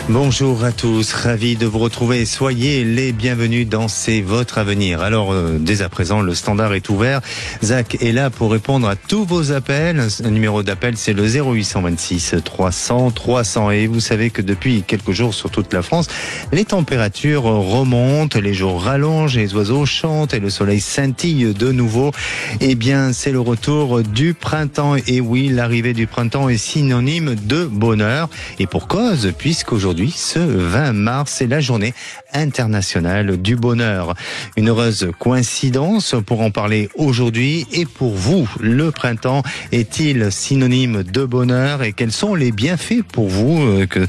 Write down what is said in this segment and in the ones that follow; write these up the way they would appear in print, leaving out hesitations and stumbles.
Bonjour à tous, ravi de vous retrouver. Soyez les bienvenus dans C'est votre avenir. Alors, dès à présent, le standard est ouvert. Zach est là pour répondre à tous vos appels. Le numéro d'appel, c'est le 0826 300 300. Et vous savez que depuis quelques jours sur toute la France, les températures remontent, les jours rallongent, les oiseaux chantent et le soleil scintille de nouveau. Eh bien, c'est le retour du printemps. Et oui, l'arrivée du printemps est synonyme de bonheur. Et pour cause, puisqu'aujourd'hui, ce 20 mars, c'est la journée internationale du bonheur. Une heureuse coïncidence pour en parler aujourd'hui. Et pour vous, le printemps est-il synonyme de bonheur et quels sont les bienfaits pour vous que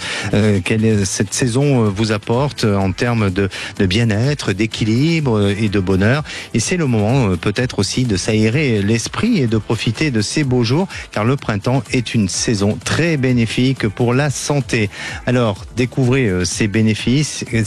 cette saison vous apporte en termes de bien-être, d'équilibre et de bonheur? Et c'est le moment peut-être aussi de s'aérer l'esprit et de profiter de ces beaux jours, car le printemps est une saison très bénéfique pour la santé. Alors, découvrez ces bénéfices, et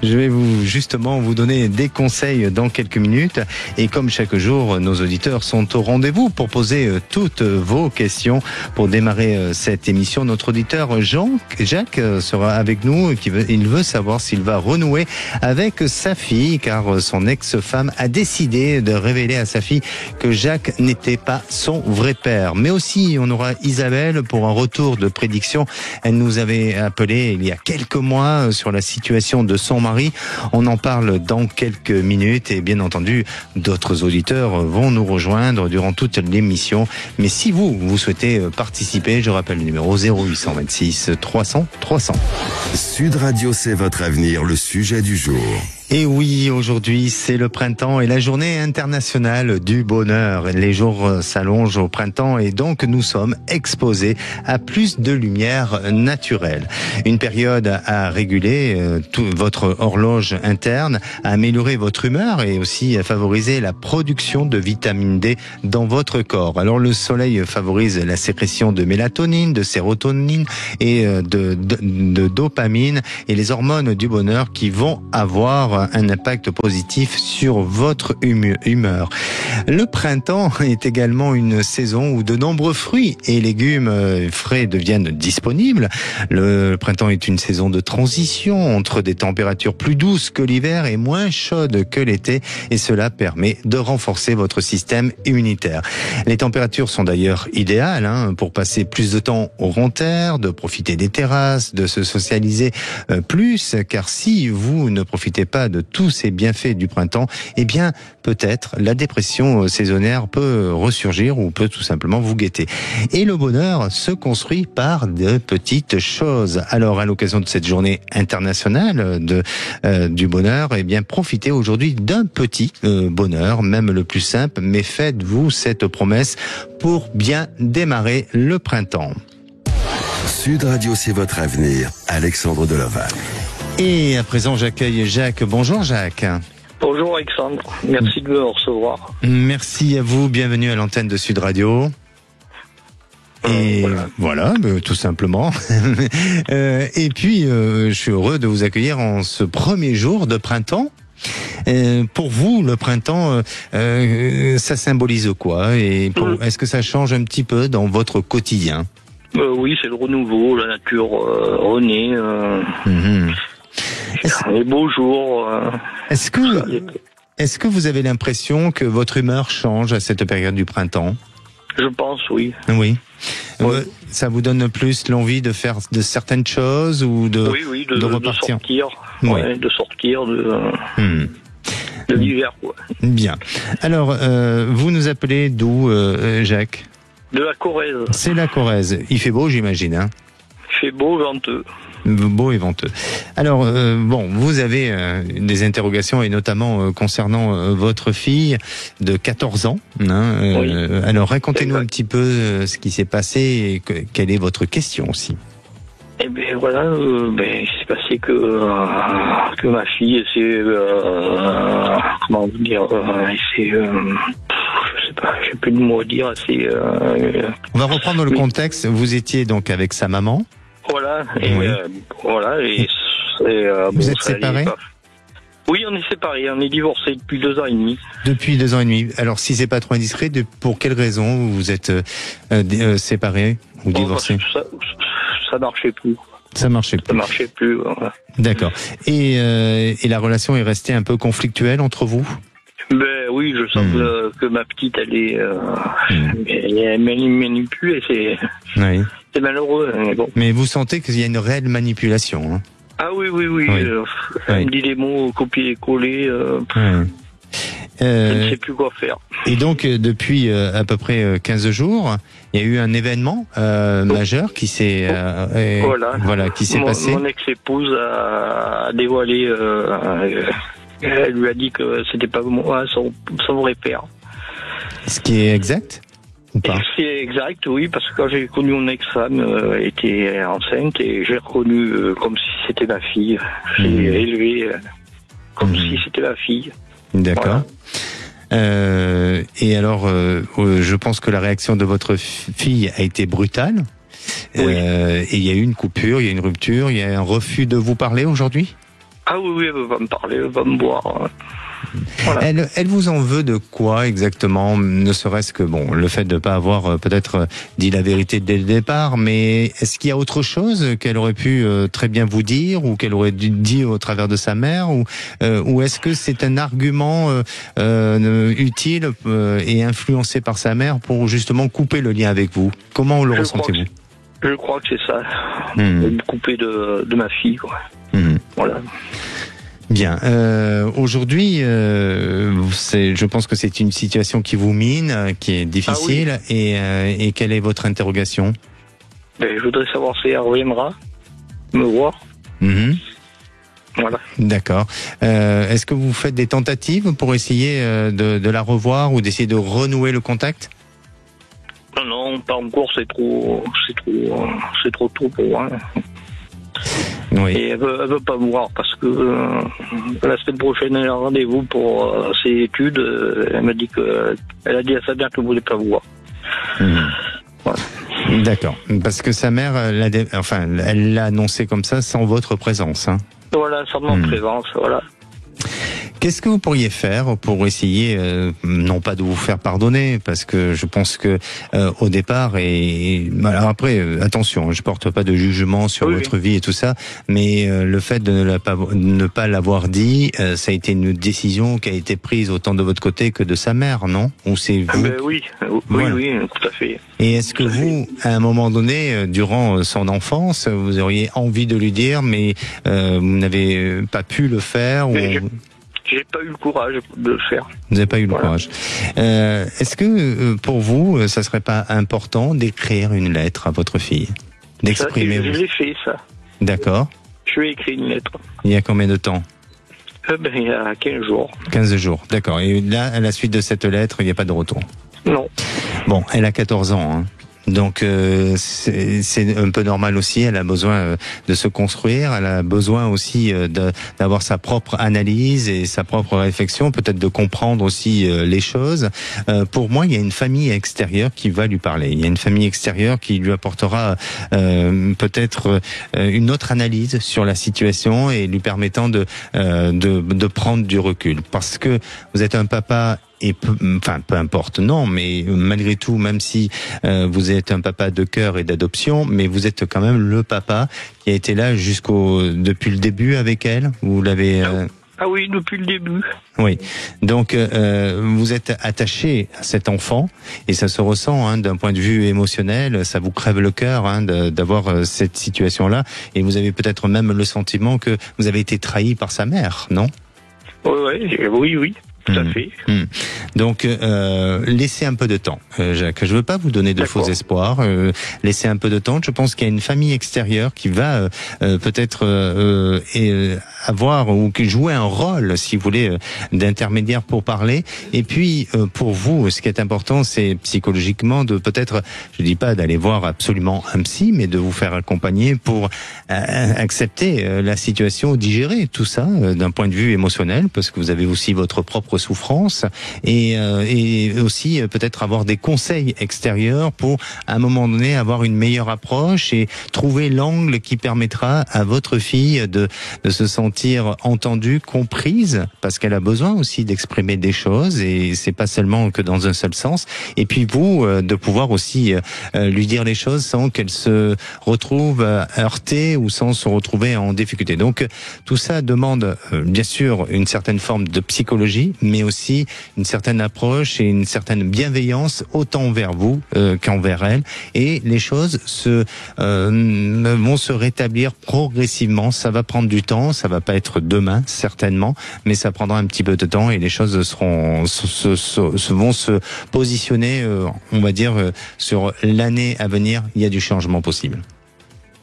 je vais vous donner des conseils dans quelques minutes. Et comme chaque jour, nos auditeurs sont au rendez-vous pour poser toutes vos questions. Pour démarrer cette émission, notre auditeur Jacques sera avec nous. Il veut savoir s'il va renouer avec sa fille, car son ex-femme a décidé de révéler à sa fille que Jacques n'était pas son vrai père. Mais aussi, on aura Isabelle pour un retour de prédiction. Elle nous avait appelé il y a quelques mois sur la situation de son mari. On en parle dans quelques minutes et bien entendu, d'autres auditeurs vont nous rejoindre durant toute l'émission. Mais si vous souhaitez participer, je rappelle le numéro 0826 300 300. Sud Radio, c'est votre avenir, le sujet du jour. Et oui, aujourd'hui, c'est le printemps et la journée internationale du bonheur. Les jours s'allongent au printemps et donc nous sommes exposés à plus de lumière naturelle. Une période à réguler votre horloge interne, à améliorer votre humeur et aussi à favoriser la production de vitamine D dans votre corps. Alors le soleil favorise la sécrétion de mélatonine, de sérotonine et de dopamine et les hormones du bonheur qui vont avoir un impact positif sur votre humeur. Le printemps est également une saison où de nombreux fruits et légumes frais deviennent disponibles. Le printemps est une saison de transition entre des températures plus douces que l'hiver et moins chaudes que l'été, et cela permet de renforcer votre système immunitaire. Les températures sont d'ailleurs idéales pour passer plus de temps au grand air, de profiter des terrasses, de se socialiser plus, car si vous ne profitez pas de tous ces bienfaits du printemps, eh bien peut-être la dépression saisonnière peut ressurgir ou peut tout simplement vous guetter. Et le bonheur se construit par de petites choses. Alors à l'occasion de cette journée internationale du bonheur, eh bien profitez aujourd'hui d'un petit bonheur, même le plus simple, mais faites-vous cette promesse pour bien démarrer le printemps. Sud Radio, c'est votre avenir. Alexandre Delaval. Et à présent, j'accueille Jacques. Bonjour Jacques. Bonjour Alexandre, merci de me recevoir. Merci à vous, bienvenue à l'antenne de Sud Radio. Et voilà, tout simplement. Et puis, je suis heureux de vous accueillir en ce premier jour de printemps. Pour vous, le printemps, ça symbolise quoi? Et est-ce que ça change un petit peu dans votre quotidien? Oui, c'est le renouveau, la nature renaît. Les beaux jours. Est-ce que vous avez l'impression que votre humeur change à cette période du printemps? Je pense, oui. Oui. Ça vous donne plus l'envie de faire de certaines choses ou de repartir? De sortir de l'hiver, quoi. Bien. Alors, vous nous appelez d'où, Jacques? De la Corrèze. C'est la Corrèze. Il fait beau, j'imagine, Il fait beau, venteux. Beau et venteux. Alors, vous avez des interrogations, et notamment concernant votre fille de 14 ans. Oui. Alors, racontez-nous un petit peu ce qui s'est passé et quelle est votre question aussi. Eh bien, voilà, il s'est passé que ma fille, comment vous dire, je sais pas, j'ai plus de mots à dire. On va reprendre le contexte. Vous étiez donc avec sa maman. Voilà, vous êtes séparés? Oui, on est séparés, on est divorcés depuis 2 ans et demi. Depuis 2 ans et demi. Alors, si c'est pas trop indiscret, pour quelles raisons vous êtes séparés? ou divorcé? Ça marchait plus. Ça marchait plus. Ça marchait plus. Voilà. D'accord. Et la relation est restée un peu conflictuelle entre vous? Ben oui, je sens que ma petite, elle est elle manipule et Oui. c'est malheureux. Mais bon. Mais vous sentez qu'il y a une réelle manipulation, hein? Ah oui. Oui. Elle me dit des mots copier-coller. Oui. Je ne sais plus quoi faire. Et donc, depuis à peu près 15 jours, il y a eu un événement majeur qui s'est qui s'est passé. Mon ex-épouse a dévoilé. Elle lui a dit que c'était pas moi, son vrai père. Ce qui est exact ou pas? C'est exact, oui, parce que quand j'ai connu mon ex-femme, elle était enceinte et j'ai reconnu comme si c'était ma fille. J'ai élevé comme si c'était ma fille. D'accord. Voilà. Et alors, je pense que la réaction de votre fille a été brutale. Oui. Et il y a eu une coupure, il y a une rupture, il y a un refus de vous parler aujourd'hui? Ah oui, elle va me parler, elle va me boire. Voilà. Elle vous en veut de quoi exactement? Ne serait-ce que le fait de ne pas avoir peut-être dit la vérité dès le départ, mais est-ce qu'il y a autre chose qu'elle aurait pu très bien vous dire ou qu'elle aurait dû dire au travers de sa mère, ou est-ce que c'est un argument utile et influencé par sa mère pour justement couper le lien avec vous? Comment le ressentez-vous? Je crois que c'est ça, me couper de ma fille, quoi. Voilà. Bien. Aujourd'hui, je pense que c'est une situation qui vous mine, qui est difficile. Ah oui. Et quelle est votre interrogation? Je voudrais savoir si elle reviendra me voir. Voilà. D'accord. Est-ce que vous faites des tentatives pour essayer de la revoir ou d'essayer de renouer le contact? Non, pas encore. C'est trop tôt pour moi. Oui. Et elle veut pas me voir parce que la semaine prochaine elle a rendez-vous pour ses études. Elle m'a dit elle a dit à sa mère qu'elle voulait pas me voir. Voilà. D'accord. Parce que sa mère, elle l'a annoncé comme ça sans votre présence, hein. Voilà, sans mon présence, voilà. Qu'est-ce que vous pourriez faire pour essayer, non pas de vous faire pardonner, parce que je pense que au départ, alors après, attention, je porte pas de jugement sur votre vie et tout ça, mais le fait de ne pas l'avoir dit, ça a été une décision qui a été prise autant de votre côté que de sa mère, non? Ou c'est vous? Oui, tout à fait. Et est-ce que vous, à un moment donné, durant son enfance, vous auriez envie de lui dire, mais vous n'avez pas pu le faire? J'ai pas eu le courage de le faire. Vous n'avez pas eu le courage. Est-ce que pour vous, ça serait pas important d'écrire une lettre à votre fille, d'exprimer? Je l'ai fait, ça. D'accord. Je lui ai écrit une lettre. Il y a combien de temps? Il y a 15 jours. 15 jours, d'accord. Et là, à la suite de cette lettre, il n'y a pas de retour? Non. Bon, elle a 14 ans, hein. Donc c'est un peu normal aussi, elle a besoin de se construire, elle a besoin aussi d'avoir sa propre analyse et sa propre réflexion, peut-être de comprendre aussi les choses. Pour moi, il y a une famille extérieure qui va lui parler, il y a une famille extérieure qui lui apportera peut-être une autre analyse sur la situation et lui permettant de prendre du recul. Parce que vous êtes un papa et peu importe, non, mais malgré tout, même si vous êtes un papa de cœur et d'adoption, mais vous êtes quand même le papa qui a été là depuis le début avec elle. Vous l'avez. Ah oui, depuis le début. Oui, donc vous êtes attaché à cet enfant et ça se ressent, hein, d'un point de vue émotionnel, ça vous crève le cœur, hein, d'avoir cette situation-là, et vous avez peut-être même le sentiment que vous avez été trahi par sa mère, non? Oui. Tout à fait. Donc, laissez un peu de temps, Jacques. Je veux pas vous donner de faux espoirs. Laissez un peu de temps. Je pense qu'il y a une famille extérieure qui va peut-être avoir ou jouer un rôle, si vous voulez, d'intermédiaire pour parler. Et puis, pour vous, ce qui est important, c'est psychologiquement de peut-être, je dis pas d'aller voir absolument un psy, mais de vous faire accompagner pour accepter la situation, digérer tout ça d'un point de vue émotionnel, parce que vous avez aussi votre propre propres souffrances et aussi peut-être avoir des conseils extérieurs pour à un moment donné avoir une meilleure approche et trouver l'angle qui permettra à votre fille de se sentir entendue, comprise, parce qu'elle a besoin aussi d'exprimer des choses et c'est pas seulement que dans un seul sens. Et puis vous, de pouvoir aussi lui dire les choses sans qu'elle se retrouve heurtée ou sans se retrouver en difficulté. Donc tout ça demande bien sûr une certaine forme de psychologie, mais aussi une certaine approche et une certaine bienveillance autant envers vous qu'envers elle. Et les choses vont se rétablir progressivement. Ça va prendre du temps, ça va pas être demain certainement, mais ça prendra un petit peu de temps et les choses vont se positionner, on va dire, sur l'année à venir. Il y a du changement possible.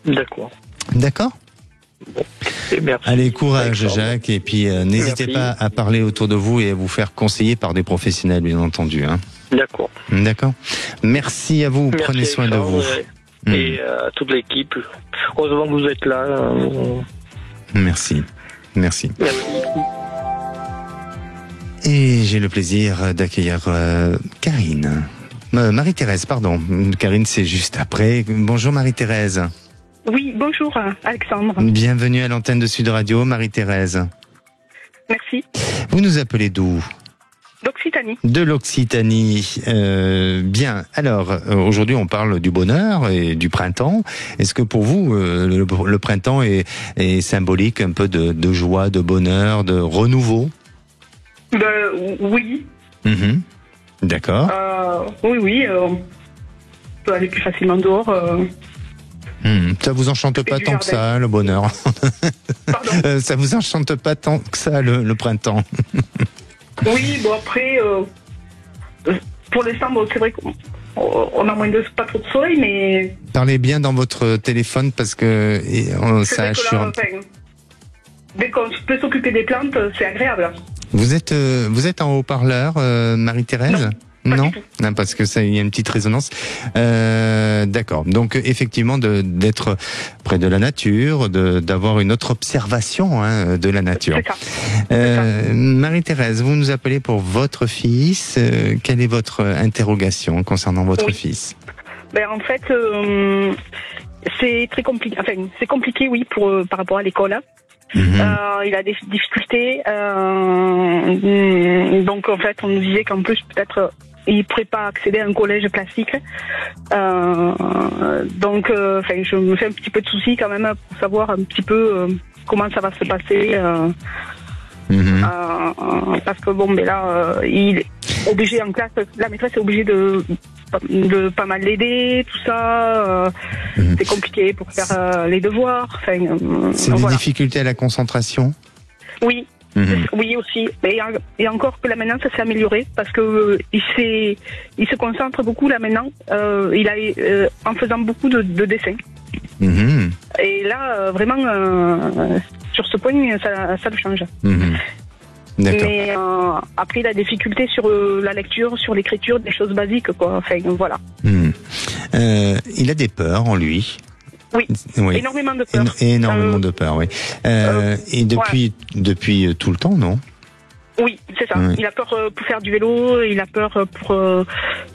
D'accord. D'accord ? Bon. Et merci. Allez, courage Jacques, et puis n'hésitez pas à parler autour de vous et à vous faire conseiller par des professionnels, bien entendu. Hein. D'accord. D'accord. Merci à vous, prenez soin de vous. Et à toute l'équipe. Heureusement que vous êtes là. Merci. Merci. Merci. Et j'ai le plaisir d'accueillir Karine. Marie-Thérèse, pardon. Karine, c'est juste après. Bonjour Marie-Thérèse. Oui, bonjour Alexandre. Bienvenue à l'antenne de Sud Radio, Marie-Thérèse. Merci. Vous nous appelez d'où ? D'Occitanie. De l'Occitanie. Bien. Alors, aujourd'hui, on parle du bonheur et du printemps. Est-ce que pour vous, le printemps est symbolique un peu de joie, de bonheur, de renouveau ? Oui. Mm-hmm. D'accord. Oui. On peut aller plus facilement dehors. Ça vous enchante pas tant que ça, le bonheur ? Pardon ? Ça vous enchante pas tant que ça, le printemps ? Oui, bon après, pour l'instant, c'est vrai qu'on a pas trop de soleil, mais... Parlez bien dans votre téléphone parce que ça assure... Dès qu'on peut s'occuper des plantes, c'est agréable. Vous êtes en haut-parleur, Marie-Thérèse ? Non, parce que ça, il y a une petite résonance. D'accord. Donc effectivement, d'être près de la nature, d'avoir une autre observation de la nature. C'est ça. Marie-Thérèse, vous nous appelez pour votre fils. Quelle est votre interrogation concernant votre fils ? En fait, c'est très compliqué. Enfin, c'est compliqué, oui, par rapport à l'école. Il a des difficultés. Donc en fait, on nous disait qu'en plus peut-être il pourrait pas accéder à un collège classique. Donc je me fais un petit peu de soucis quand même pour savoir un petit peu comment ça va se passer. Parce que là, il est obligé en classe, la maîtresse est obligée de pas mal l'aider, tout ça. C'est compliqué pour faire les devoirs. C'est des difficultés à la concentration ? Oui. Oui aussi, et encore que là maintenant ça s'est amélioré parce que il se concentre beaucoup là maintenant. En faisant beaucoup de dessins. Et là vraiment sur ce point ça le change. D'accord. Mais après il a des difficultés sur la lecture, sur l'écriture, des choses basiques quoi. Voilà. Il a des peurs en lui. Oui. Énormément de peur. Énormément de peur, oui. Et depuis tout le temps, non ? Oui, c'est ça. Il a peur pour faire du vélo, il a peur pour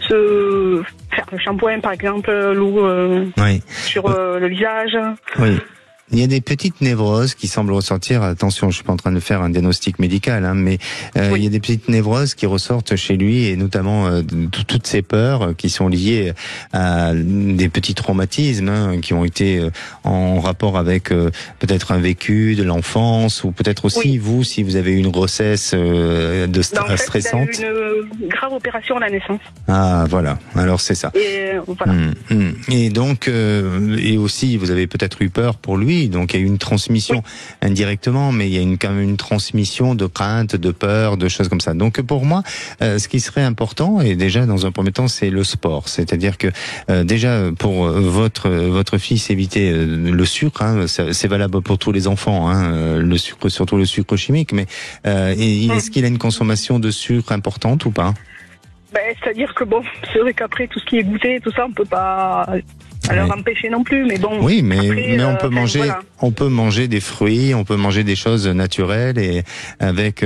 se faire le shampoing, par exemple, l'eau sur le visage. Oui. Il y a des petites névroses qui semblent ressortir. Attention, je suis pas en train de faire un diagnostic médical, mais il y a des petites névroses qui ressortent chez lui, et notamment toutes ces peurs qui sont liées à des petits traumatismes qui ont été en rapport avec peut-être un vécu de l'enfance, ou peut-être aussi vous, si vous avez eu une grossesse stressante. Il a eu une grave opération à la naissance. Ah voilà, alors c'est ça. Et voilà. Et donc, et aussi vous avez peut-être eu peur pour lui. Donc il y a eu une transmission indirectement, mais il y a quand même une transmission de crainte, de peur, de choses comme ça. Donc pour moi, ce qui serait important, et déjà dans un premier temps, c'est le sport. C'est-à-dire que déjà pour votre fils, éviter le sucre. C'est valable pour tous les enfants. Le sucre, surtout le sucre chimique. Mais est-ce qu'il a une consommation de sucre importante ou pas ? C'est-à-dire que c'est vrai qu'après tout ce qui est goûté, tout ça, on peut pas à leur empêcher non plus, mais bon. Oui, mais après, on peut manger, voilà. on peut manger des fruits, on peut manger des choses naturelles et avec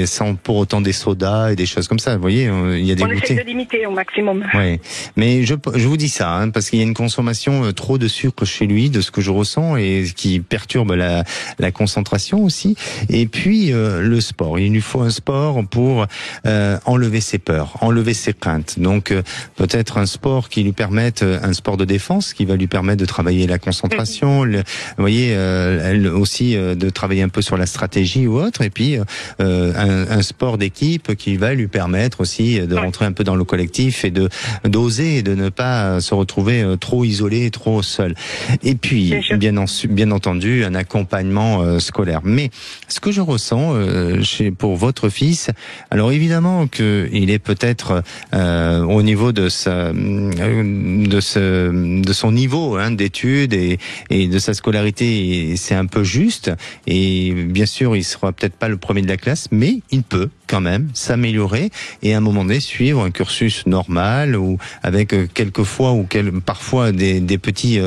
sans pour autant des sodas et des choses comme ça. Vous voyez, il y a des on essaie goûters. de limiter au maximum. Oui, mais je vous dis ça parce qu'il y a une consommation trop de sucre chez lui, de ce que je ressens et qui perturbe la concentration aussi. Et puis le sport, il lui faut un sport pour enlever ses peurs, enlever ses craintes. Donc peut-être un sport qui lui permette, un sport de défense qui va lui permettre de travailler la concentration, vous voyez, elle aussi de travailler un peu sur la stratégie ou autre, et puis un sport d'équipe qui va lui permettre aussi de rentrer un peu dans le collectif et d'oser et de ne pas se retrouver trop isolé, trop seul. Et puis bien entendu un accompagnement scolaire. Mais ce que je ressens pour votre fils, alors évidemment que il est peut-être au niveau de son niveau d'études et de sa scolarité, c'est un peu juste. Et bien sûr, il sera peut-être pas le premier de la classe, mais il peut quand même s'améliorer et à un moment donné suivre un cursus normal ou avec parfois des petits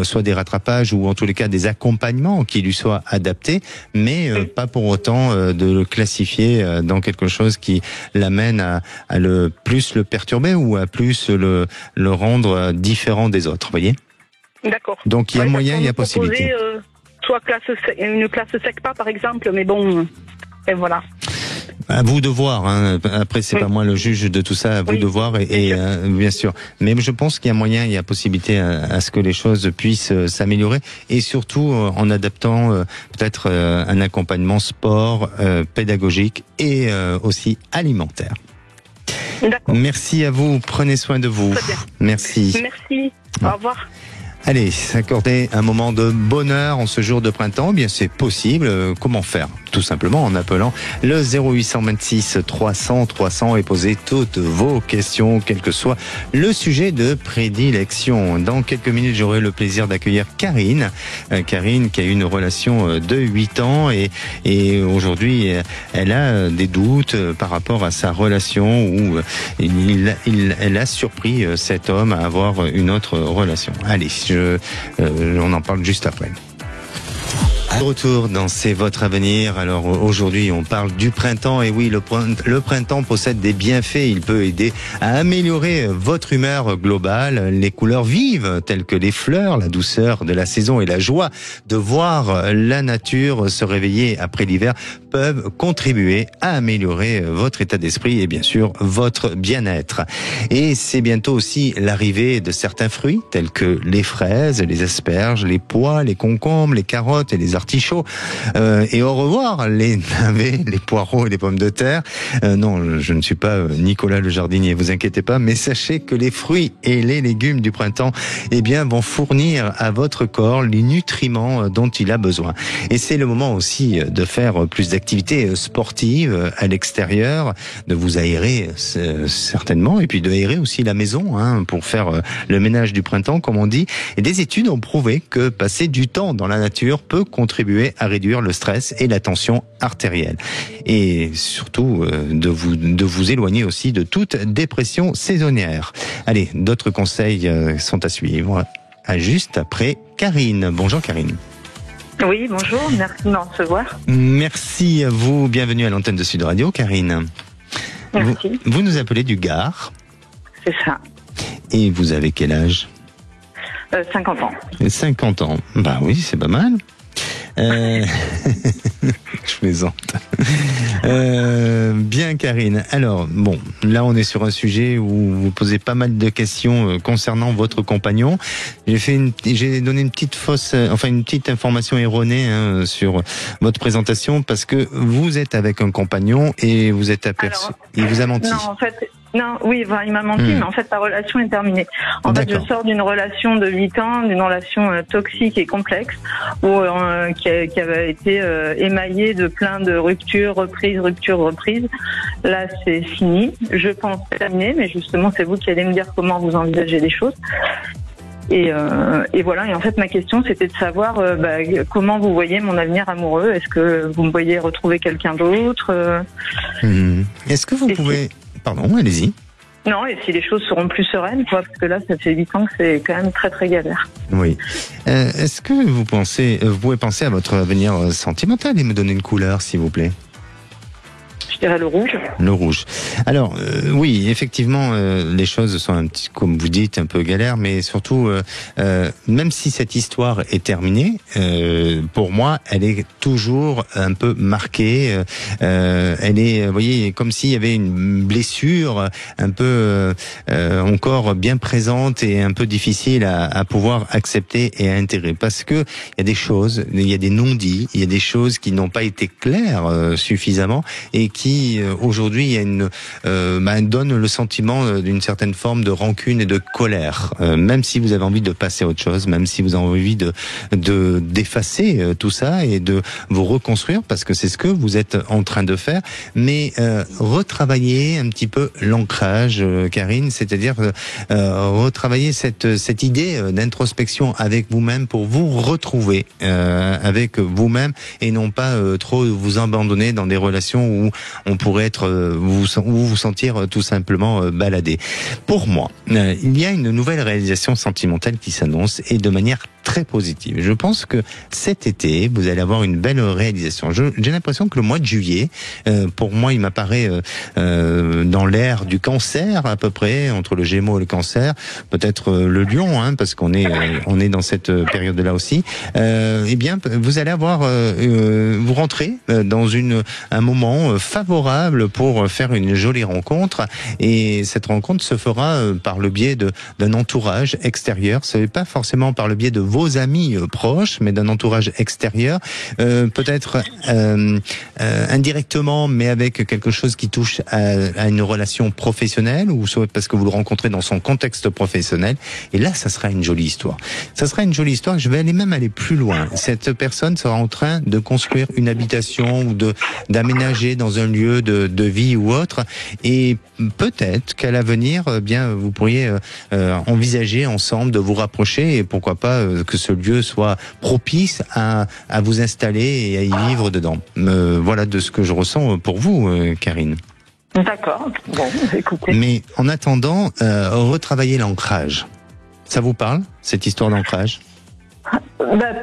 soit des rattrapages ou en tous les cas des accompagnements qui lui soient adaptés, mais pas pour autant de le classifier dans quelque chose qui l'amène à plus le perturber ou à plus le rendre différent des autres, vous voyez. D'accord. Donc il y a moyen, il y a possibilité. Soit une classe SECPA par exemple, mais bon, et voilà. À vous de voir. Après, c'est pas moi le juge de tout ça. À vous de voir et bien sûr. Mais je pense qu'il y a moyen, il y a possibilité à ce que les choses puissent s'améliorer et surtout en adaptant peut-être un accompagnement sport, pédagogique et aussi alimentaire. D'accord. Merci à vous. Prenez soin de vous. Merci. Merci. Au revoir. Allez, s'accorder un moment de bonheur en ce jour de printemps, eh bien c'est possible. Comment faire? Tout simplement en appelant le 0826 300 300 et poser toutes vos questions, quel que soit le sujet de prédilection. Dans quelques minutes, j'aurai le plaisir d'accueillir Karine. Karine qui a eu une relation de 8 ans et aujourd'hui, elle a des doutes par rapport à sa relation où elle a surpris cet homme à avoir une autre relation. Allez, on en parle juste après. De retour dans C'est votre avenir. Alors aujourd'hui on parle du printemps et oui, le printemps possède des bienfaits. Il peut aider à améliorer votre humeur globale. Les couleurs vives telles que les fleurs, la douceur de la saison et la joie de voir la nature se réveiller après l'hiver peuvent contribuer à améliorer votre état d'esprit et bien sûr votre bien-être. Et c'est bientôt aussi l'arrivée de certains fruits tels que les fraises, les asperges, les pois, les concombres, les carottes et les artichauts. Et au revoir les navets, les poireaux et les pommes de terre. Non, je ne suis pas Nicolas le jardinier, vous inquiétez pas, mais sachez que les fruits et les légumes du printemps vont fournir à votre corps les nutriments dont il a besoin. Et c'est le moment aussi de faire plus d'activités sportives à l'extérieur, de vous aérer certainement, et puis de aérer aussi la maison pour faire le ménage du printemps, comme on dit. Et des études ont prouvé que passer du temps dans la nature peut contribuer à réduire le stress et la tension artérielle. Et surtout, de vous éloigner aussi de toute dépression saisonnière. Allez, d'autres conseils sont à suivre. Juste après Karine. Bonjour Karine. Oui, bonjour, merci de me recevoir. Merci à vous, bienvenue à l'antenne de Sud Radio, Karine. Merci. Vous nous appelez du Gard. C'est ça. Et vous avez quel âge? 50 ans. 50 ans, bah oui, c'est pas mal. Je plaisante. Bien Karine. Alors bon, là on est sur un sujet où vous posez pas mal de questions concernant votre compagnon. J'ai donné une petite information erronée sur votre présentation parce que vous êtes avec un compagnon et vous êtes aperçu. Il vous a menti. Non, en fait. Non, oui, il m'a menti, mais en fait, la relation est terminée. En fait, je sors d'une relation de 8 ans, d'une relation toxique et complexe, qui avait été émaillée de plein de ruptures, reprises. Là, c'est fini. Je pense terminé, mais justement, c'est vous qui allez me dire comment vous envisagez les choses. Et voilà. Et en fait, ma question, c'était de savoir comment vous voyez mon avenir amoureux. Est-ce que vous me voyez retrouver quelqu'un d'autre Est-ce que vous pouvez... Pardon, allez-y. Non, et si les choses seront plus sereines, quoi, parce que là, ça fait 8 ans que c'est quand même très très galère. Oui. Est-ce que vous pouvez penser à votre avenir sentimental et me donner une couleur, s'il vous plaît? Je dirais le rouge. Le rouge. Alors, oui, effectivement, les choses sont un petit, comme vous dites, un peu galères, mais surtout, même si cette histoire est terminée, pour moi, elle est toujours un peu marquée. Elle est, vous voyez, comme s'il y avait une blessure un peu encore bien présente et un peu difficile à pouvoir accepter et à intégrer. Parce que il y a des choses, il y a des non-dits, il y a des choses qui n'ont pas été claires suffisamment et qui aujourd'hui il y a donne le sentiment d'une certaine forme de rancune et de colère, même si vous avez envie de passer à autre chose, même si vous avez envie d'effacer tout ça et de vous reconstruire, parce que c'est ce que vous êtes en train de faire, mais retravailler un petit peu l'ancrage, Karine, c'est-à-dire retravailler cette idée d'introspection avec vous-même pour vous retrouver avec vous-même et non pas trop vous abandonner dans des relations où on pourrait vous sentir tout simplement baladé. Pour moi, il y a une nouvelle réalisation sentimentale qui s'annonce et de manière très positive. Je pense que cet été, vous allez avoir une belle réalisation. J'ai l'impression que le mois de juillet, pour moi, il m'apparaît dans l'ère du cancer à peu près, entre le Gémeaux et le cancer, peut-être le Lion, hein, parce qu'on est dans cette période-là aussi. Eh bien, vous allez avoir, vous rentrez dans un moment favorable pour faire une jolie rencontre, et cette rencontre se fera par le biais d'un entourage extérieur. Ce n'est pas forcément par le biais de vos amis proches, mais d'un entourage extérieur, peut-être indirectement, mais avec quelque chose qui touche à une relation professionnelle, ou soit parce que vous le rencontrez dans son contexte professionnel. Et là, ça sera une jolie histoire. Ça sera une jolie histoire. Je vais même aller plus loin. Cette personne sera en train de construire une habitation ou d'aménager dans un lieu de vie ou autre. Et peut-être qu'à l'avenir, bien, vous pourriez envisager ensemble de vous rapprocher, et pourquoi pas que ce lieu soit propice à vous installer et à y vivre dedans. Voilà de ce que je ressens pour vous, Karine. D'accord. Bon, écoutez. Mais en attendant, retravailler l'ancrage. Ça vous parle, cette histoire d'ancrage?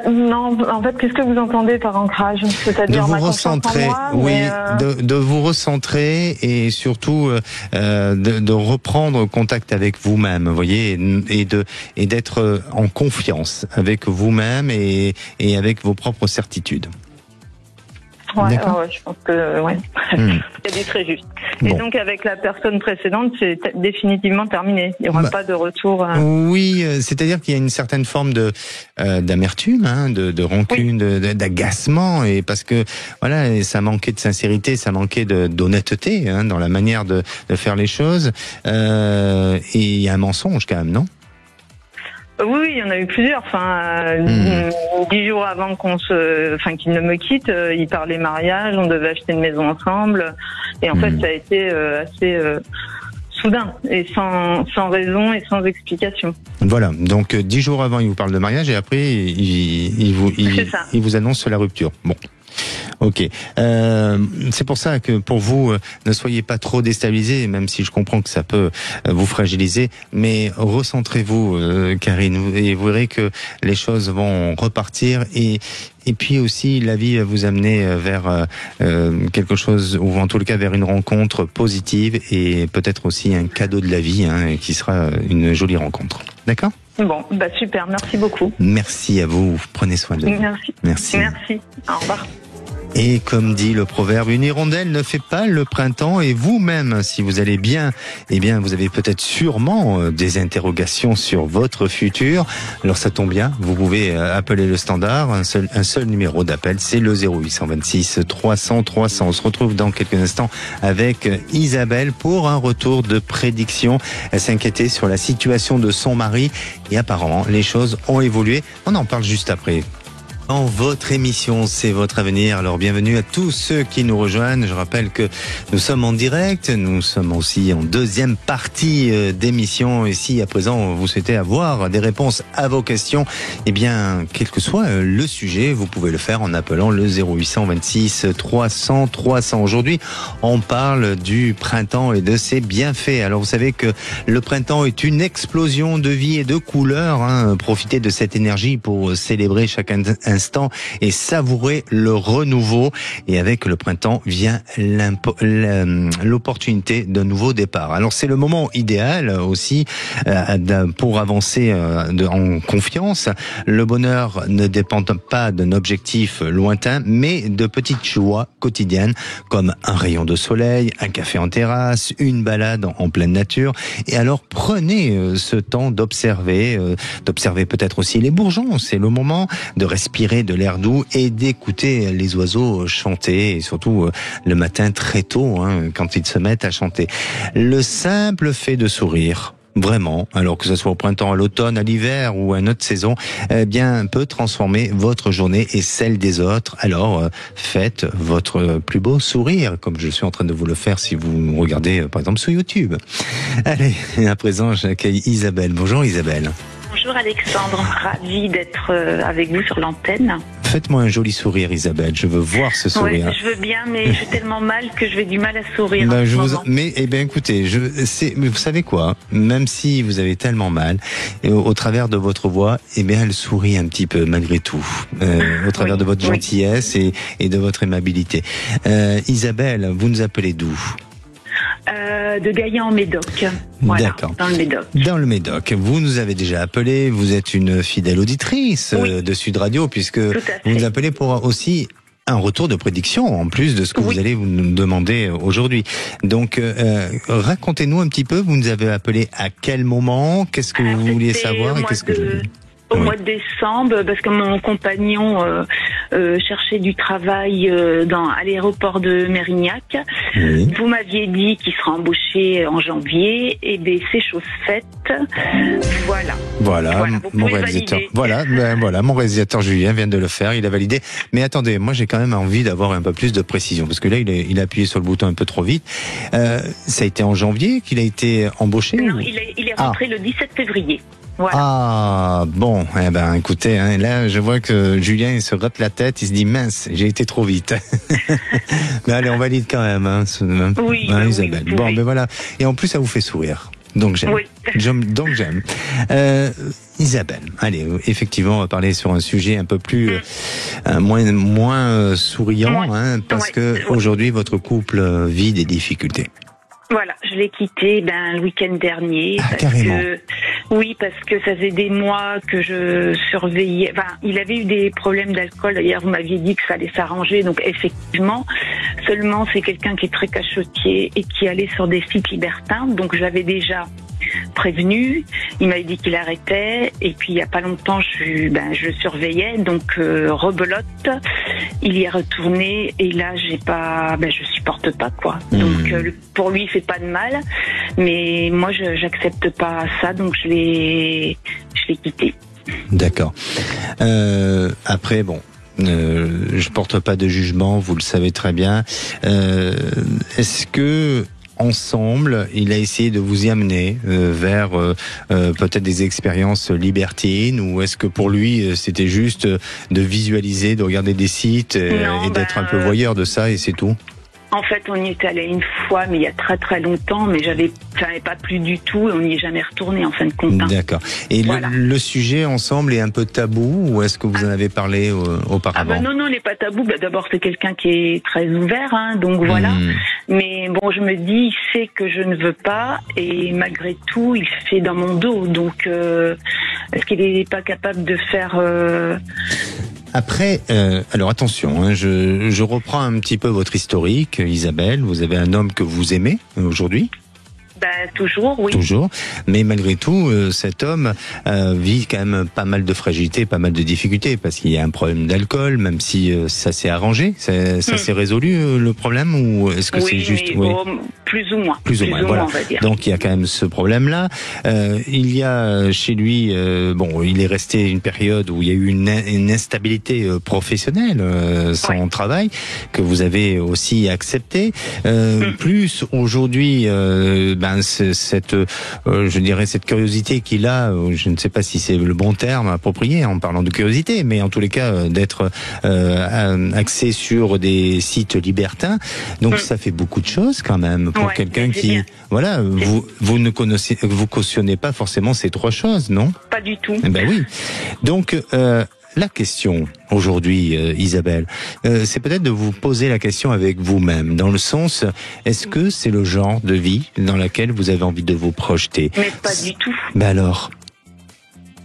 Non, en fait, qu'est-ce que vous entendez par ancrage? C'est-à-dire de vous recentrer, moi, oui, de vous recentrer et surtout de reprendre contact avec vous-même, vous voyez, et d'être en confiance avec vous-même et avec vos propres certitudes. Ouais, je pense que ouais. C'est dit très juste. Bon. Et donc avec la personne précédente, c'est définitivement terminé. Il n'y aura pas de retour. Oui, c'est-à-dire qu'il y a une certaine forme d'amertume, hein, de rancune, oui, d'agacement, et parce que voilà, ça manquait de sincérité, ça manquait d'honnêteté, hein, dans la manière de faire les choses. Et il y a un mensonge quand même, non? Oui, il y en a eu plusieurs. 10 jours avant qu'il ne me quitte, il parlait mariage, on devait acheter une maison ensemble, et en fait, ça a été assez soudain et sans raison et sans explication. Voilà. Donc 10 jours avant, il vous parle de mariage, et après, il vous annonce la rupture. Bon. Ok. C'est pour ça que pour vous, ne soyez pas trop déstabilisés, même si je comprends que ça peut vous fragiliser, mais recentrez-vous, Karine, et vous verrez que les choses vont repartir, et puis aussi la vie va vous amener vers quelque chose, ou en tout cas vers une rencontre positive, et peut-être aussi un cadeau de la vie, hein, qui sera une jolie rencontre. D'accord ? Bon, super, merci beaucoup. Merci à vous, prenez soin de vous. Merci. Merci, au revoir. Et comme dit le proverbe, une hirondelle ne fait pas le printemps, et vous-même, si vous allez bien, eh bien, vous avez peut-être sûrement des interrogations sur votre futur. Alors ça tombe bien, vous pouvez appeler le standard, un seul numéro d'appel, c'est le 0826 300 300. On se retrouve dans quelques instants avec Isabelle pour un retour de prédiction. Elle s'inquiétait sur la situation de son mari, et apparemment, les choses ont évolué. On en parle juste après. Dans votre émission, c'est votre avenir. Alors bienvenue à tous ceux qui nous rejoignent. Je rappelle que nous sommes en direct, nous sommes aussi en deuxième partie d'émission. Et si à présent vous souhaitez avoir des réponses à vos questions, eh bien, quel que soit le sujet, vous pouvez le faire en appelant le 0826 300 300. Aujourd'hui, on parle du printemps et de ses bienfaits. Alors vous savez que le printemps est une explosion de vie et de couleurs. Profitez de cette énergie pour célébrer chaque instant et savourer le renouveau. Et avec le printemps vient l'opportunité d'un nouveau départ. Alors c'est le moment idéal aussi pour avancer en confiance. Le bonheur ne dépend pas d'un objectif lointain, mais de petites joies quotidiennes comme un rayon de soleil, un café en terrasse, une balade en pleine nature. Et alors prenez ce temps d'observer peut-être aussi les bourgeons. C'est le moment de respirer de l'air doux et d'écouter les oiseaux chanter, et surtout le matin très tôt, quand ils se mettent à chanter. Le simple fait de sourire, vraiment, alors que ce soit au printemps, à l'automne, à l'hiver ou à une autre saison, eh bien, peut transformer votre journée et celle des autres. Alors, faites votre plus beau sourire, comme je suis en train de vous le faire si vous nous regardez, par exemple, sur YouTube. Allez, à présent, j'accueille Isabelle. Bonjour Isabelle. Bonjour Alexandre, ravie d'être avec vous sur l'antenne. Faites-moi un joli sourire Isabelle, je veux voir ce sourire. Oui, je veux bien, mais j'ai tellement mal que je vais du mal à sourire. Mais écoutez, vous savez quoi, même si vous avez tellement mal, au travers de votre voix, elle sourit un petit peu malgré tout, au travers de votre gentillesse et de votre aimabilité. Isabelle, vous nous appelez d'où ? De Gaillan en Médoc. Voilà, d'accord. Dans le Médoc. Dans le Médoc. Vous nous avez déjà appelé, vous êtes une fidèle auditrice de Sud Radio, puisque vous nous appelez pour aussi un retour de prédiction, en plus de ce que vous allez nous demander aujourd'hui. Donc, racontez-nous un petit peu, vous nous avez appelé à quel moment, qu'est-ce que vous vouliez savoir et qu'est-ce que au mois de décembre, parce que mon compagnon cherchait du travail à l'aéroport de Mérignac. Oui. Vous m'aviez dit qu'il sera embauché en janvier, et c'est chose faite. Voilà, mon réalisateur. Voilà, mon réalisateur Julien vient de le faire, il a validé. Mais attendez, moi j'ai quand même envie d'avoir un peu plus de précision, parce que là il a appuyé sur le bouton un peu trop vite. Ça a été en janvier qu'il a été embauché? Non, il est rentré le 17 février. Voilà. Ah bon, écoutez, là je vois que Julien il se gratte la tête, il se dit mince, j'ai été trop vite. Mais allez, on valide quand même, Isabelle. Oui, bon, voilà. Et en plus ça vous fait sourire, donc j'aime. Oui. Donc j'aime. Isabelle, allez, effectivement, on va parler sur un sujet un peu plus moins souriant, parce que aujourd'hui votre couple vit des difficultés. Voilà, je l'ai quitté le week-end dernier. Carrément. Parce que ça faisait des mois que je surveillais. Enfin, il avait eu des problèmes d'alcool. Hier, vous m'aviez dit que ça allait s'arranger. Donc, effectivement, seulement c'est quelqu'un qui est très cachotier et qui allait sur des sites libertins. Donc, je l'avais déjà prévenu. Il m'avait dit qu'il arrêtait. Et puis, il y a pas longtemps, je le surveillais. Donc, rebelote. Il y est retourné. Et là, je supporte pas, quoi. Donc, pour lui, c'est pas de mal. Mais moi, j'accepte pas ça. Donc, je l'ai quitté. D'accord. Après, je porte pas de jugement, vous le savez très bien. Est-ce que ensemble, il a essayé de vous y amener vers peut-être des expériences libertines, ou est-ce que pour lui c'était juste de visualiser, de regarder des sites et d'être un peu voyeur de ça et c'est tout? En fait, on y est allé une fois, mais il y a très très longtemps, mais ça n'avait pas plu du tout, et on n'y est jamais retourné en fin de compte. D'accord. Et le sujet ensemble est un peu tabou, ou est-ce que vous en avez parlé auparavant? Non, il n'est pas tabou. D'abord, c'est quelqu'un qui est très ouvert, donc voilà. Mais bon, je me dis, il sait que je ne veux pas, et malgré tout, il fait dans mon dos. Donc, est-ce qu'il n'est pas capable de faire... Après, alors attention, je reprends un petit peu votre historique, Isabelle. Vous avez un homme que vous aimez aujourd'hui? Toujours, oui. Toujours. Mais malgré tout, cet homme vit quand même pas mal de fragilité, pas mal de difficultés, parce qu'il y a un problème d'alcool, même si ça s'est arrangé. Ça s'est résolu, le problème, ou est-ce que c'est juste... Plus ou moins. Plus ou moins, voilà. On va dire. Donc il y a quand même ce problème-là. Il y a chez lui, il est resté une période où il y a eu une instabilité professionnelle, son travail, que vous avez aussi accepté. Plus aujourd'hui, cette curiosité qu'il a, je ne sais pas si c'est le bon terme approprié en parlant de curiosité, mais en tous les cas d'être axé sur des sites libertins. Donc ça fait beaucoup de choses quand même pour quelqu'un qui, voilà, vous cautionnez pas forcément ces trois choses, non? Pas du tout. Eh ben oui. Donc la question aujourd'hui, Isabelle, c'est peut-être de vous poser la question avec vous-même, dans le sens, est-ce que c'est le genre de vie dans laquelle vous avez envie de vous projeter? Mais pas du tout. Ben alors.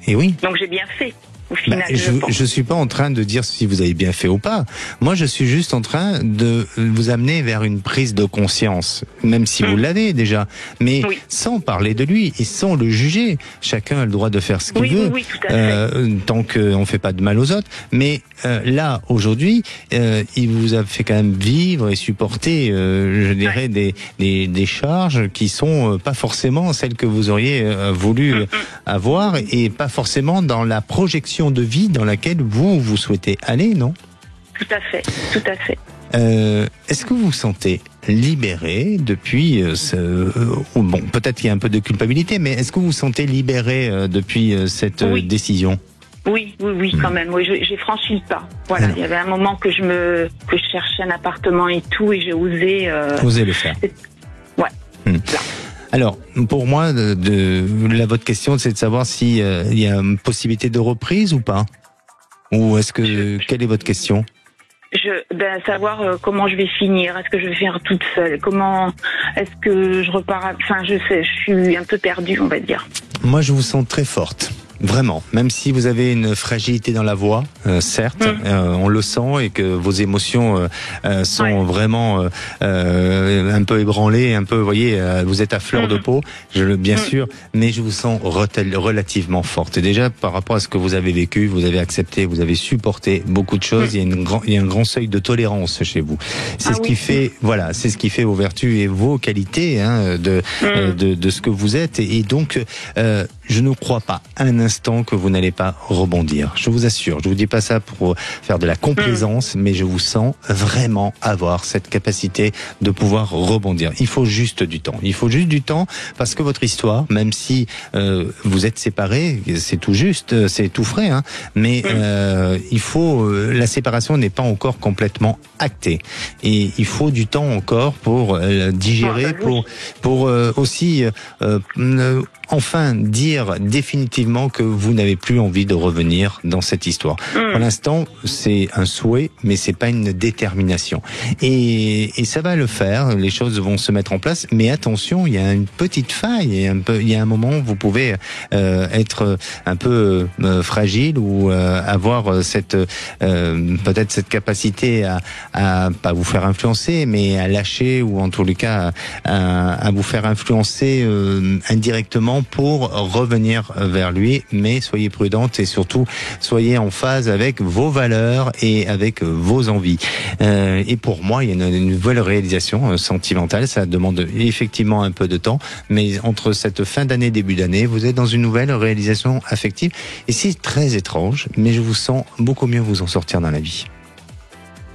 Et oui. Donc j'ai bien fait. Au final, je suis pas en train de dire si vous avez bien fait ou pas. Moi, je suis juste en train de vous amener vers une prise de conscience, même si vous l'avez déjà, mais sans parler de lui et sans le juger. Chacun a le droit de faire ce qu'il veut, tout à fait. tant qu'on fait pas de mal aux autres. Mais là, aujourd'hui, il vous a fait quand même vivre et supporter, je dirais, des charges qui sont pas forcément celles que vous auriez voulu avoir et pas forcément dans la projection de vie dans laquelle vous souhaitez aller, non? Tout à fait, tout à fait. Est-ce que vous vous sentez libéré depuis bon, peut-être qu'il y a un peu de culpabilité, mais est-ce que vous vous sentez libéré depuis cette décision? Oui, quand même. Oui, j'ai franchi le pas. Voilà, il y avait un moment que je cherchais un appartement et tout, et j'ai osé. Osé le faire. Ouais. Là. Alors, pour moi, votre question, c'est de savoir si il y a une possibilité de reprise ou pas. Ou quelle est votre question? Savoir comment je vais finir. Est-ce que je vais finir toute seule? Comment est-ce que je repars? Enfin, je suis un peu perdue, on va dire. Moi, je vous sens très forte. Vraiment, même si vous avez une fragilité dans la voix, certes, on le sent, et que vos émotions sont vraiment un peu ébranlées, un peu, vous voyez, vous êtes à fleur de peau, bien sûr, mais je vous sens relativement forte. Et déjà, par rapport à ce que vous avez vécu, vous avez accepté, vous avez supporté beaucoup de choses. Il y a un grand seuil de tolérance chez vous. C'est ce qui fait vos vertus et vos qualités, de ce que vous êtes. Et donc, je ne crois pas un instant que vous n'allez pas rebondir. Je vous assure. Je vous dis pas ça pour faire de la complaisance, mais je vous sens vraiment avoir cette capacité de pouvoir rebondir. Il faut juste du temps. Il faut juste du temps parce que votre histoire, même si vous êtes séparés, c'est tout juste, c'est tout frais, mais la séparation n'est pas encore complètement actée. Et il faut du temps encore pour digérer, pour aussi enfin dire définitivement que vous n'avez plus envie de revenir dans cette histoire. Pour l'instant, c'est un souhait, mais c'est pas une détermination. Et ça va le faire, les choses vont se mettre en place, mais attention, il y a une petite faille, il y a un moment où vous pouvez être un peu fragile ou avoir peut-être cette capacité à pas vous faire influencer, mais à lâcher, ou en tous les cas à vous faire influencer indirectement pour revenir vers lui. Mais soyez prudente et surtout soyez en phase avec vos valeurs et avec vos envies. Et pour moi, il y a une nouvelle réalisation sentimentale. Ça demande effectivement un peu de temps, mais entre cette fin d'année, début d'année, vous êtes dans une nouvelle réalisation affective. Et c'est très étrange, mais je vous sens beaucoup mieux vous en sortir dans la vie.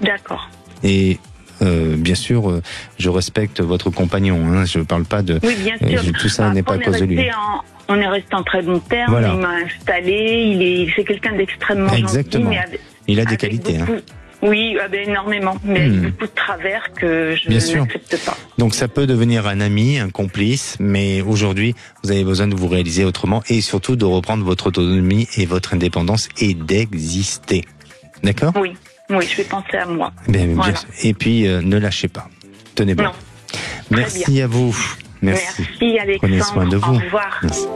D'accord. Et bien sûr, je respecte votre compagnon. Je ne parle pas de. Oui, bien sûr. Tout ça n'est pas à cause de lui. On est resté en très bon terme. Voilà. Il m'a installé. C'est quelqu'un d'extrêmement Exactement. gentil. Il a des qualités. Oui, énormément. Mais avec beaucoup de travers que je n'accepte pas. Donc ça peut devenir un ami, un complice, mais aujourd'hui, vous avez besoin de vous réaliser autrement et surtout de reprendre votre autonomie et votre indépendance et d'exister. D'accord ? Oui, je vais penser à moi. Bien, et puis, ne lâchez pas. Tenez bon. Non. Merci à vous. Merci Alexandre. Prenez soin de vous. Au revoir. Merci.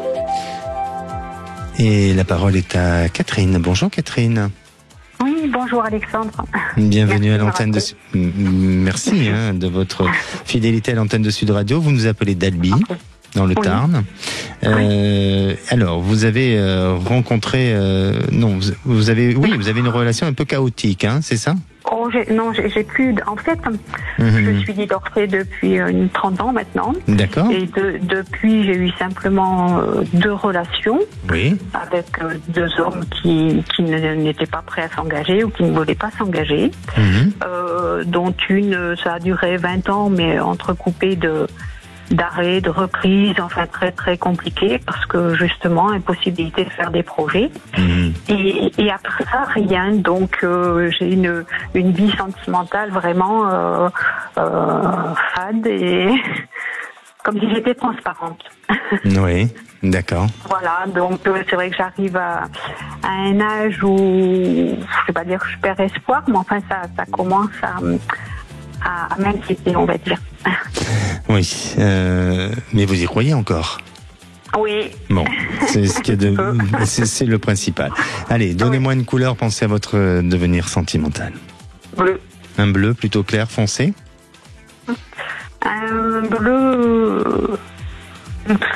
Et la parole est à Catherine. Bonjour Catherine. Oui, bonjour Alexandre. Bienvenue à l'antenne de Merci de votre fidélité à l'antenne de Sud Radio. Vous nous appelez d'Albi, dans le Tarn. Alors, vous avez rencontré... vous avez une relation un peu chaotique, c'est ça ? Oh, j'ai plus. En fait, je suis divorcée depuis 30 ans maintenant. D'accord. Et depuis, j'ai eu simplement 2 relations. Oui. Avec 2 hommes qui n'étaient pas prêts à s'engager ou qui ne voulaient pas s'engager. Dont une, ça a duré 20 ans, mais entrecoupé d'arrêts, de reprises, enfin très très compliqué parce que justement impossibilité de faire des projets. Et après ça, rien. Donc j'ai une vie sentimentale vraiment fade et comme si j'étais transparente. Oui, d'accord. Voilà, donc c'est vrai que j'arrive à un âge où, je vais pas dire que je perds espoir, mais enfin ça commence à m'inquiéter, on va dire. Oui, mais vous y croyez encore? Oui. Bon, c'est ce qu'il y a de, c'est le principal. Allez, donnez-moi une couleur, pensez à votre devenir sentimental. Bleu. Un bleu plutôt clair, foncé? Un bleu...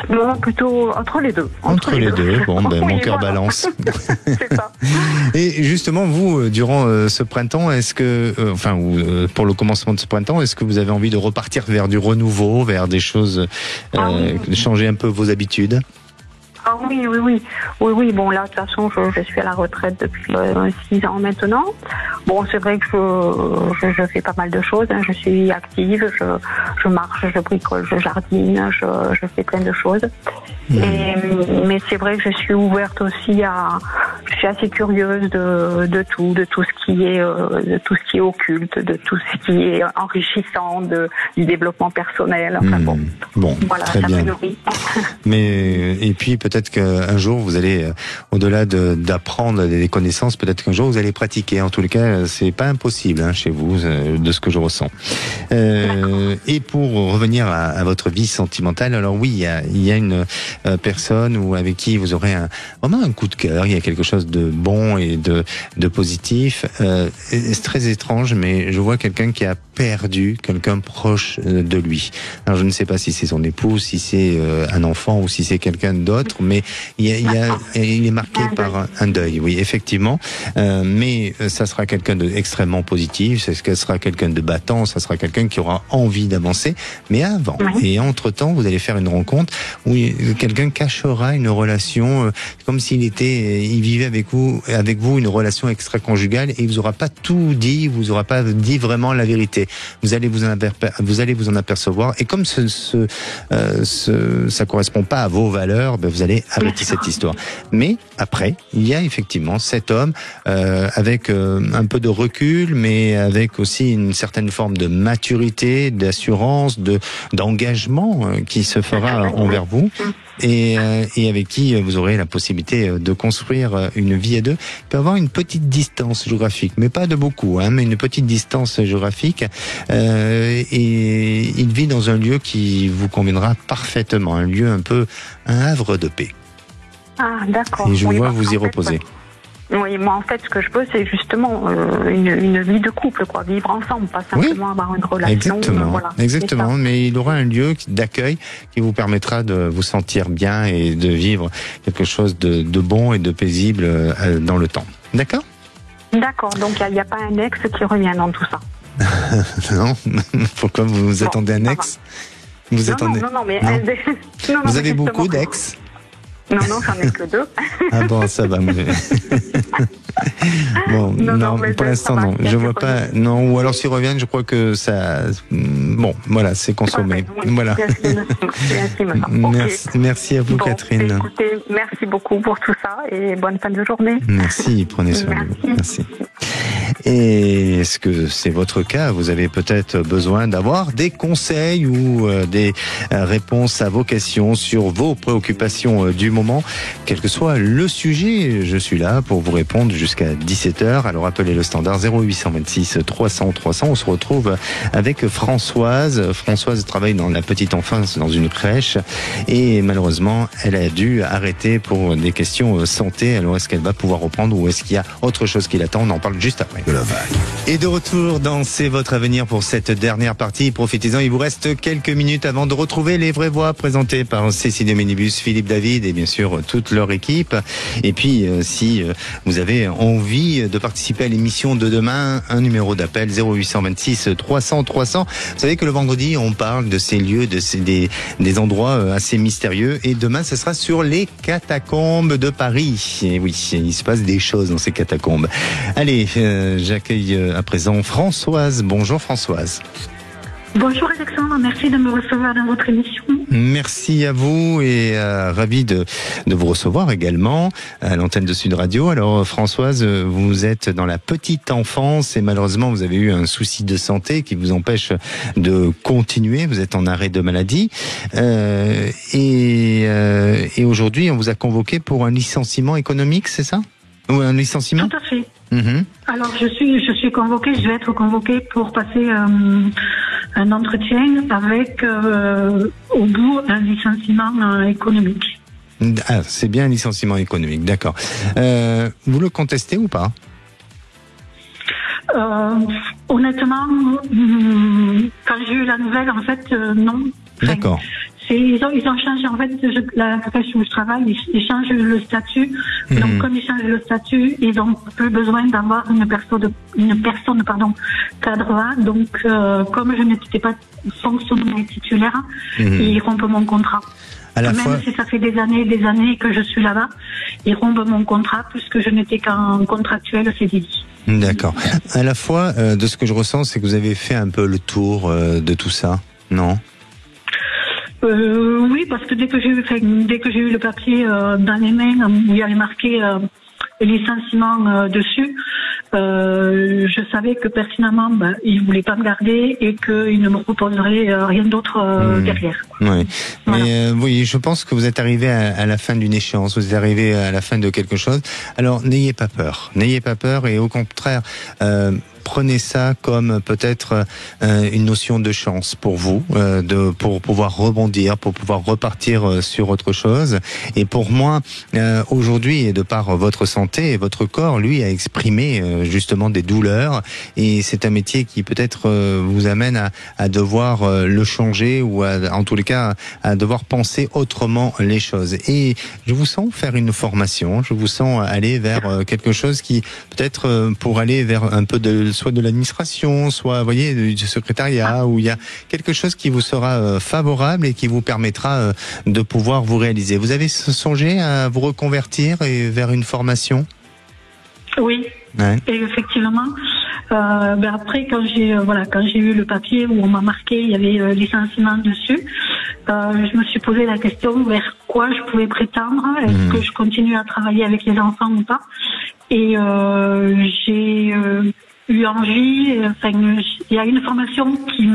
Non, plutôt entre les deux. Entre les deux. Bon, ben, mon cœur balance. C'est ça. Et justement, vous, durant ce printemps, est-ce que, pour le commencement de ce printemps, est-ce que vous avez envie de repartir vers du renouveau, vers des choses, changer un peu vos habitudes? Ah oui. Bon, là, de toute façon, je suis à la retraite depuis 6 ans maintenant. Bon, c'est vrai que je fais pas mal de choses. Je suis active, je marche, je bricole, je jardine, je fais plein de choses. Mais c'est vrai que je suis ouverte aussi je suis assez curieuse de tout ce qui est occulte, de tout ce qui est enrichissant, du développement personnel. Enfin bon, voilà, très ça bien. me nourrit. Et puis peut-être qu'un jour vous allez, au-delà d'apprendre des connaissances, peut-être qu'un jour vous allez pratiquer. En tous les cas, c'est pas impossible chez vous, de ce que je ressens. Et pour revenir à votre vie sentimentale, alors oui, il y a une personne avec qui vous aurez vraiment un coup de cœur. Il y a quelque chose de bon et de positif. C'est très étrange, mais je vois quelqu'un qui a perdu quelqu'un proche de lui. Alors je ne sais pas si c'est son épouse, si c'est un enfant ou si c'est quelqu'un d'autre, mais il est marqué par un deuil, oui, effectivement. Mais ça sera quelqu'un d'extrêmement positif, ça sera quelqu'un de battant, ça sera quelqu'un qui aura envie d'avancer. Mais avant et entre-temps, vous allez faire une rencontre où quelqu'un cachera une relation comme s'il vivait avec vous une relation extra-conjugale et il vous aura pas tout dit, il vous aura pas dit vraiment la vérité. Vous allez vous en apercevoir et comme ça correspond pas à vos valeurs, vous allez arrêter cette histoire. Mais après, il y a effectivement cet homme avec un peu de recul, mais avec aussi une certaine forme de maturité, d'assurance, d'engagement qui se fera envers vous. Et avec qui vous aurez la possibilité de construire une vie à deux. Il peut avoir une petite distance géographique, mais pas de beaucoup, mais une petite distance géographique. Et il vit dans un lieu qui vous conviendra parfaitement, un lieu un havre de paix. Ah, d'accord. Et je vois vous y reposer. Oui, moi en fait ce que je veux c'est justement une vie de couple, vivre ensemble, pas simplement avoir une relation. Exactement. Mais il aura un lieu d'accueil qui vous permettra de vous sentir bien et de vivre quelque chose de bon et de paisible dans le temps. D'accord ? D'accord, donc il n'y a pas un ex qui revient dans tout ça. Non, pourquoi vous attendez un ex ? Vous attendez ? Non, mais vous avez beaucoup d'ex ? Non, j'en ai que 2. Ah bon, ça va. Bon, non, pour l'instant, non. Je vois pas. Non, ou alors s'ils reviennent, je crois que ça. Bon, voilà, c'est consommé. Voilà. Merci à vous, Catherine. Écoutez, merci beaucoup pour tout ça et bonne fin de journée. Merci, prenez soin de vous. Merci. Et est-ce que c'est votre cas? Vous avez peut-être besoin d'avoir des conseils ou des réponses à vos questions sur vos préoccupations du moment. Quel que soit le sujet, je suis là pour vous répondre jusqu'à 17h. Alors appelez le standard 0826 300 300. On se retrouve avec Françoise. Françoise travaille dans la petite enfance dans une crèche et malheureusement, elle a dû arrêter pour des questions santé. Alors est-ce qu'elle va pouvoir reprendre ou est-ce qu'il y a autre chose qui l'attend? On en parle juste après. Levaque. Et de retour dans C'est votre avenir pour cette dernière partie. Profitez-en, il vous reste quelques minutes avant de retrouver les vraies voix présentées par Cécile Minibus, Philippe David et bien sûr toute leur équipe. Et puis si vous avez envie de participer à l'émission de demain, un numéro d'appel 0826 300 300. Vous savez que le vendredi on parle de ces lieux, des endroits assez mystérieux. Et demain ce sera sur les catacombes de Paris. Et oui, il se passe des choses dans ces catacombes. Allez, j'accueille à présent Françoise. Bonjour Françoise. Bonjour Alexandre, merci de me recevoir dans votre émission. Merci à vous et ravi de vous recevoir également à l'antenne de Sud Radio. Alors Françoise, vous êtes dans la petite enfance et malheureusement vous avez eu un souci de santé qui vous empêche de continuer. Vous êtes en arrêt de maladie et aujourd'hui on vous a convoqué pour un licenciement économique, c'est ça? Ou un licenciement? Tout à fait. Alors je suis convoquée, je vais être convoquée pour passer un entretien avec au bout un licenciement économique. Ah, c'est bien un licenciement économique, d'accord. Vous le contestez ou pas? Honnêtement, quand j'ai eu la nouvelle, en fait, non. Enfin, d'accord. Ils ont changé, en fait, la profession où je travaille, ils changent le statut. Donc, comme ils changent le statut, ils ont plus besoin d'avoir une personne, cadre A. Donc, comme je n'étais pas fonctionnaire titulaire, ils rompent mon contrat. Même si ça fait des années que je suis là-bas, ils rompent mon contrat puisque je n'étais qu'en contractuel CDI. D'accord. À la fois, de ce que je ressens, c'est que vous avez fait un peu le tour de tout ça, non? Oui, parce que dès que j'ai eu le papier dans les mains où il y avait marqué licenciement dessus, je savais que pertinemment ils voulaient pas me garder et qu'ils ne me proposeraient rien d'autre derrière. Oui, voilà. Mais oui, je pense que vous êtes arrivé à la fin d'une échéance, vous êtes arrivé à la fin de quelque chose. Alors n'ayez pas peur et au contraire. Prenez ça comme peut-être une notion de chance pour vous, pour pouvoir rebondir, pour pouvoir repartir sur autre chose. Et pour moi, aujourd'hui, et de par votre santé et votre corps, lui a exprimé justement des douleurs. Et c'est un métier qui peut-être vous amène à devoir le changer ou en tous les cas à devoir penser autrement les choses. Et je vous sens faire une formation, je vous sens aller vers quelque chose qui peut-être pour aller vers un peu soit de l'administration, soit, vous voyez, du secrétariat, où il y a quelque chose qui vous sera favorable et qui vous permettra de pouvoir vous réaliser. Vous avez songé à vous reconvertir et vers une formation? Oui, ouais. Et effectivement. Après, quand j'ai eu le papier où on m'a marqué, il y avait licenciement dessus, je me suis posé la question vers quoi je pouvais prétendre. Est-ce que je continue à travailler avec les enfants ou pas? Et j'ai eu envie, il y a une formation qui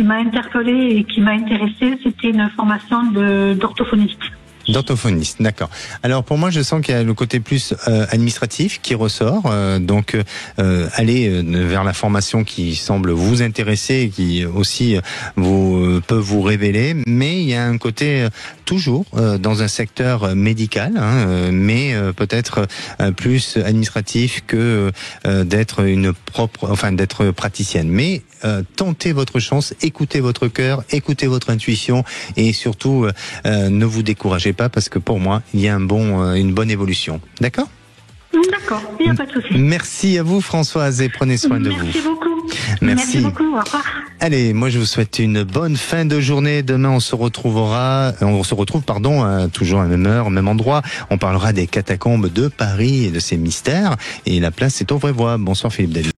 m'a interpellée et qui m'a intéressée, c'était une formation d'orthophoniste. D'orthophoniste, d'accord. Alors pour moi, je sens qu'il y a le côté plus administratif qui ressort. Donc aller vers la formation qui semble vous intéresser et qui aussi peut vous révéler. Mais il y a un côté toujours dans un secteur médical, mais peut-être plus administratif que d'être d'être praticienne. Mais tentez votre chance, écoutez votre cœur, écoutez votre intuition et surtout ne vous découragez pas parce que pour moi, il y a une bonne évolution. D'accord ? D'accord, il n'y a pas de souci. Merci à vous Françoise et prenez soin de vous. Merci beaucoup. Merci beaucoup, au revoir. Allez, moi je vous souhaite une bonne fin de journée. Demain on se retrouve toujours à la même heure, au même endroit. On parlera des catacombes de Paris et de ses mystères. Et la place est aux vraies voix. Bonsoir Philippe David.